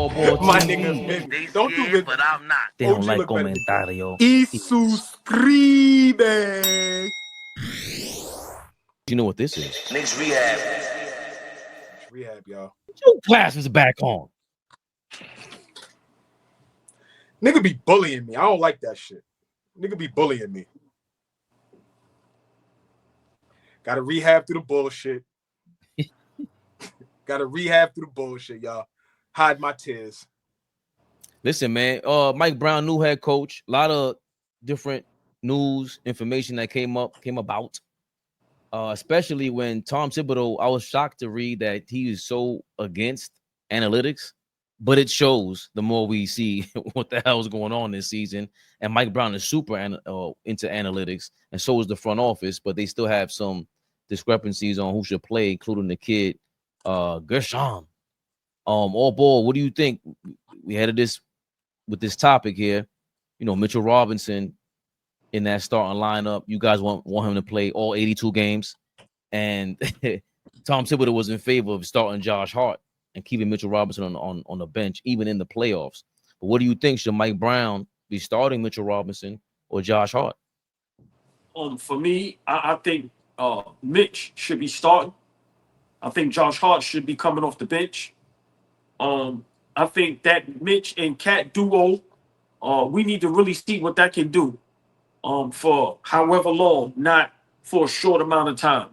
AllBall My TV. nigga, baby. They Don't do scared, good. but I'm not. They don't OG like look better than comentario. Y suscribe. You know what this is? Knicks Rehab. Rehab, y'all. Your class is back on. Nigga be bullying me. I don't like that shit. Nigga be bullying me. Gotta rehab through the bullshit. Gotta rehab through the bullshit, y'all. Hide my tears. Listen, man. Mike Brown, new head coach. A lot of different news, information that came about. Especially when Tom Thibodeau, I was shocked to read that he is so against analytics, but it shows the more we see what the hell is going on this season. And Mike Brown is super into analytics, and so is the front office, but they still have some discrepancies on who should play, including the kid, Gershon. AllBall, what do you think? We headed this with this topic here. You know, Mitchell Robinson in that starting lineup. You guys want him to play all 82 games. And Tom Thibodeau was in favor of starting Josh Hart and keeping Mitchell Robinson on the bench, even in the playoffs. But what do you think? Should Mike Brown be starting Mitchell Robinson or Josh Hart? For me, I think Mitch should be starting. I think Josh Hart should be coming off the bench. I think that Mitch and Cat duo, we need to really see what that can do for however long, not for a short amount of time.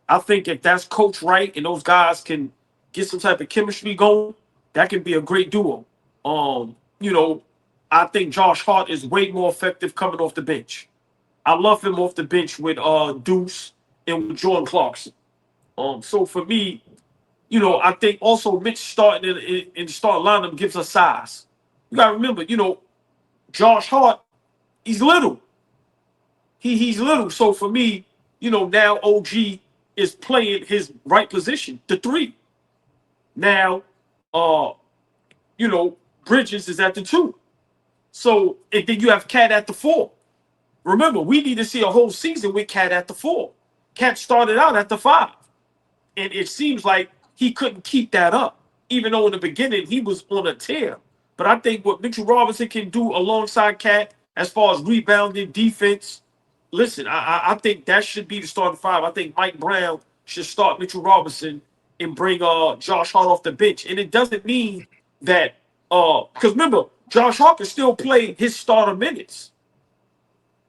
I think if that's coached right and those guys can get some type of chemistry going, that can be a great duo. You know, I think Josh Hart is way more effective coming off the bench. I love him off the bench with Deuce and with Jordan Clarkson. So for me, you know, I think also Mitch starting in the start lineup gives us size. You gotta remember, you know, Josh Hart, he's little. He's little. So for me, you know, now OG is playing his right position, the 3. Now, you know, Bridges is at the 2. So and then you have Cat at the 4. Remember, we need to see a whole season with Cat at the 4. Cat started out at the 5. And it seems like he couldn't keep that up, even though in the beginning he was on a tear. But I think what Mitchell Robinson can do alongside Cat as far as rebounding, defense, listen, I think that should be the starting 5. I think Mike Brown should start Mitchell Robinson and bring Josh Hart off the bench. And it doesn't mean that because remember, Josh Hart can still play his starter minutes.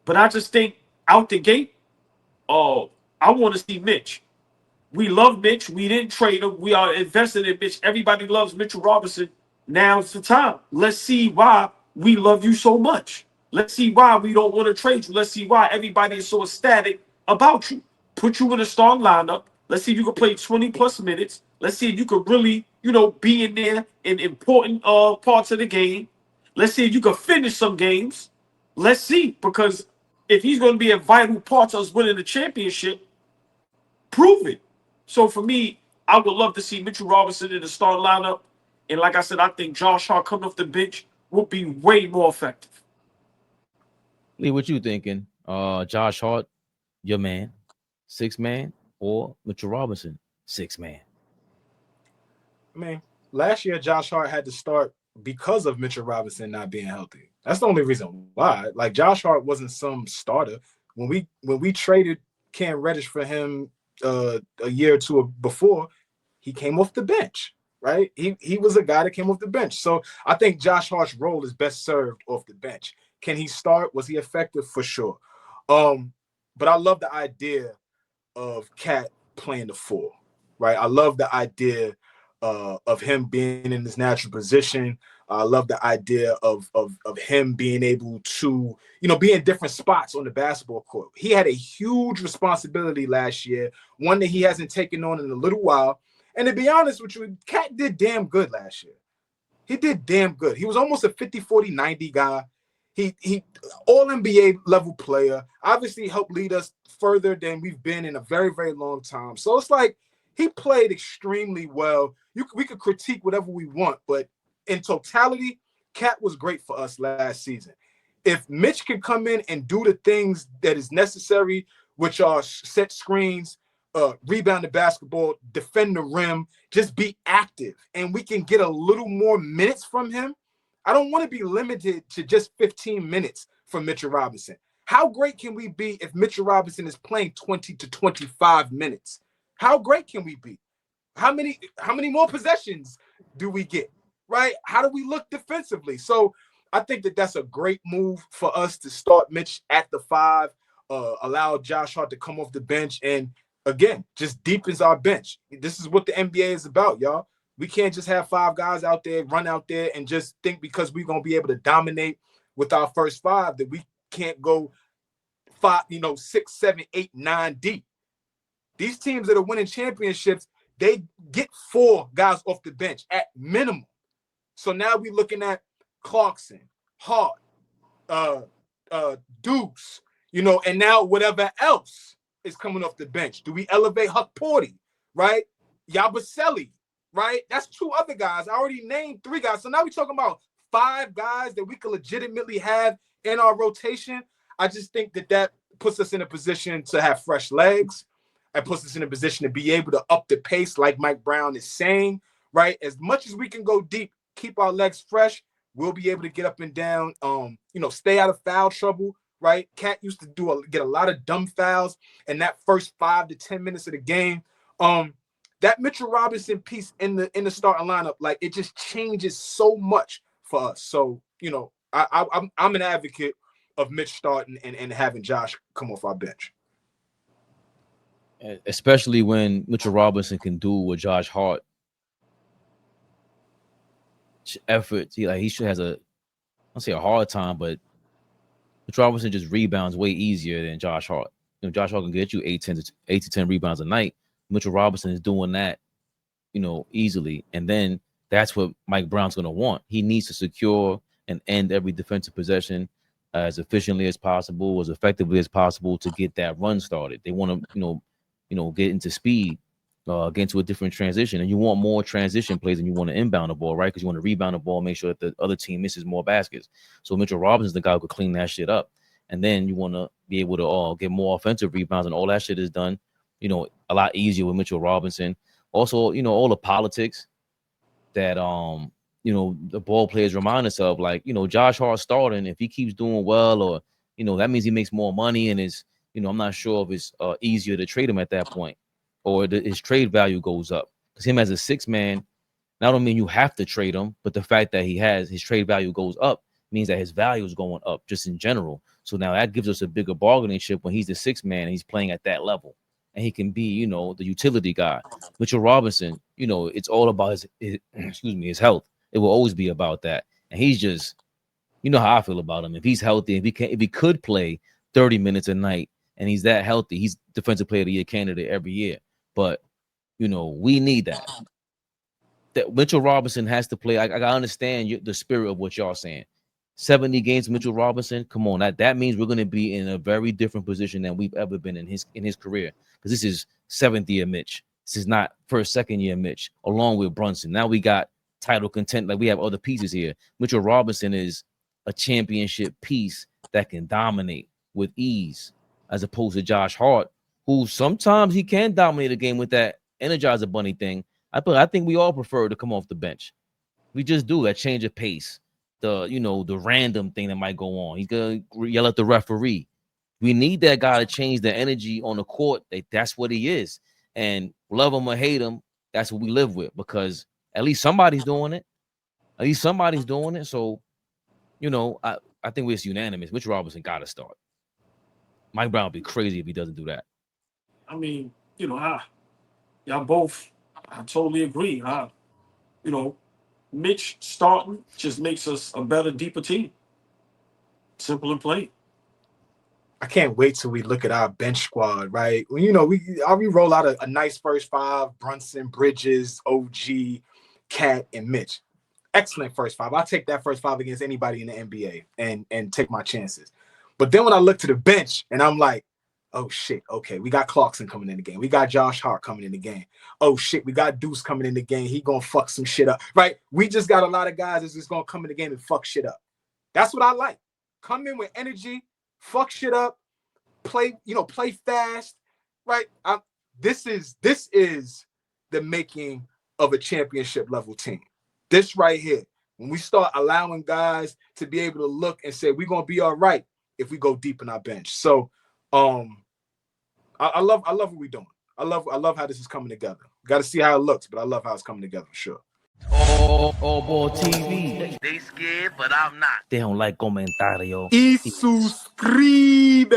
But I just think out the gate, I want to see Mitch. We love Mitch. We didn't trade him. We are invested in Mitch. Everybody loves Mitchell Robinson. Now's the time. Let's see why we love you so much. Let's see why we don't want to trade you. Let's see why everybody is so ecstatic about you. Put you in a starting lineup. Let's see if you can play 20-plus minutes. Let's see if you can really, you know, be in there in important parts of the game. Let's see if you can finish some games. Let's see, because if he's going to be a vital part of us winning the championship, prove it. So for me, I would love to see Mitchell Robinson in the starting lineup. And like I said, I think Josh Hart coming off the bench will be way more effective. Lee, what you thinking? Josh Hart, your man, 6-man, or Mitchell Robinson, 6-man? I mean, last year Josh Hart had to start because of Mitchell Robinson not being healthy. That's the only reason why. Like, Josh Hart wasn't some starter. When we traded Cam Reddish for him a year or two before, he came off the bench, right? He was a guy that came off the bench. So I think Josh Hart's role is best served off the bench. Can he start? Was he effective? For sure. But I love the idea of Cat playing the 4, right? I love the idea of him being in his natural position. I love the idea of him being able to, you know, be in different spots on the basketball court. He had a huge responsibility last year, one that he hasn't taken on in a little while. And to be honest with you, Cat did damn good last year. He did damn good. He was almost a 50-40-90 guy. He all NBA level player, obviously helped lead us further than we've been in a very, very long time. So it's like he played extremely well. We could critique whatever we want, but in totality, Cat was great for us last season. If Mitch can come in and do the things that is necessary, which are set screens, rebound the basketball, defend the rim, just be active, and we can get a little more minutes from him. I don't want to be limited to just 15 minutes from Mitchell Robinson. How great can we be if Mitchell Robinson is playing 20 to 25 minutes? How great can we be? How many more possessions do we get, right? How do we look defensively? So I think that that's a great move for us to start Mitch at the 5, allow Josh Hart to come off the bench, and again, just deepens our bench. This is what the NBA is about, y'all. We can't just have 5 guys out there, run out there, and just think because we're going to be able to dominate with our first 5 that we can't go 5, 6, 7, 8, 9 deep. These teams that are winning championships, they get 4 guys off the bench at minimum. So now we're looking at Clarkson, Hart, Deuce, and now whatever else is coming off the bench. Do we elevate Huck Porty, right? Yabusele, right? That's 2 other guys. I already named 3 guys. So now we're talking about 5 guys that we could legitimately have in our rotation. I just think that puts us in a position to have fresh legs. It puts us in a position to be able to up the pace, like Mike Brown is saying, right? As much as we can go deep, keep our legs fresh, we'll be able to get up and down, stay out of foul trouble, right? Cat used to get a lot of dumb fouls in that first 5 to 10 minutes of the game. That Mitchell Robinson piece in the starting lineup, like, it just changes so much for us. So, I'm an advocate of Mitch starting and having Josh come off our bench. Especially when Mitchell Robinson can do what Josh Hart effort. He should has I'll say a hard time, but Mitchell Robinson just rebounds way easier than Josh Hart. Josh Hart can get you 8 to 10 rebounds a night. Mitchell Robinson is doing that, easily. And then that's what Mike Brown's going to want. He needs to secure and end every defensive possession as efficiently as possible, as effectively as possible to get that run started. They want to, get into speed, get into a different transition. And you want more transition plays than you want to inbound the ball, right? Because you want to rebound the ball, make sure that the other team misses more baskets. So Mitchell Robinson's the guy who could clean that shit up. And then you want to be able to get more offensive rebounds, and all that shit is done, a lot easier with Mitchell Robinson. Also, all the politics that the ball players remind us of, like, Josh Hart starting, if he keeps doing well, or that means he makes more money, and is I'm not sure if it's easier to trade him at that point, or his trade value goes up. Because him as a 6-man, I don't mean you have to trade him, but the fact that his trade value goes up means that his value is going up just in general. So now that gives us a bigger bargaining chip when he's the 6-man and he's playing at that level, and he can be, the utility guy. Mitchell Robinson, it's all about his health. It will always be about that. And he's just, how I feel about him. If he's healthy, if he could play 30 minutes a night and he's that healthy, he's Defensive Player of the Year candidate every year. But, we need that. That Mitchell Robinson has to play. I understand the spirit of what y'all saying. 70 games, Mitchell Robinson. Come on, that means we're going to be in a very different position than we've ever been in his career. Because this is 7th year Mitch. This is not first, 2nd year Mitch, along with Brunson. Now we got title content. Like, we have other pieces here. Mitchell Robinson is a championship piece that can dominate with ease, as opposed to Josh Hart, who sometimes he can dominate a game with that Energizer Bunny thing. I think we all prefer to come off the bench. We just do that change of pace. The random thing that might go on. He's gonna yell at the referee. We need that guy to change the energy on the court. That's what he is. And love him or hate him, that's what we live with, because at least somebody's doing it. So, I think we're unanimous. Mitch Robinson got to start. Mike Brown would be crazy if he doesn't do that. I mean, y'all both, I totally agree. Mitch starting just makes us a better, deeper team. Simple and plain. I can't wait till we look at our bench squad, right? Well, we roll out a nice first 5: Brunson, Bridges, OG, Cat, and Mitch. Excellent first 5. I'll take that first 5 against anybody in the NBA and take my chances. But then when I look to the bench and I'm like, oh shit, okay, we got Clarkson coming in the game. We got Josh Hart coming in the game. Oh shit, we got Deuce coming in the game. He gonna fuck some shit up, right? We just got a lot of guys that's just gonna come in the game and fuck shit up. That's what I like. Come in with energy, fuck shit up, play fast, right? this is the making of a championship level team. This right here, when we start allowing guys to be able to look and say we're gonna be all right if we go deep in our bench. So, I love what we're doing. I love how this is coming together. Got to see how it looks, but I love how it's coming together for sure. AllBall TV. They scared, but I'm not. They don't like comentario. Y suscribe.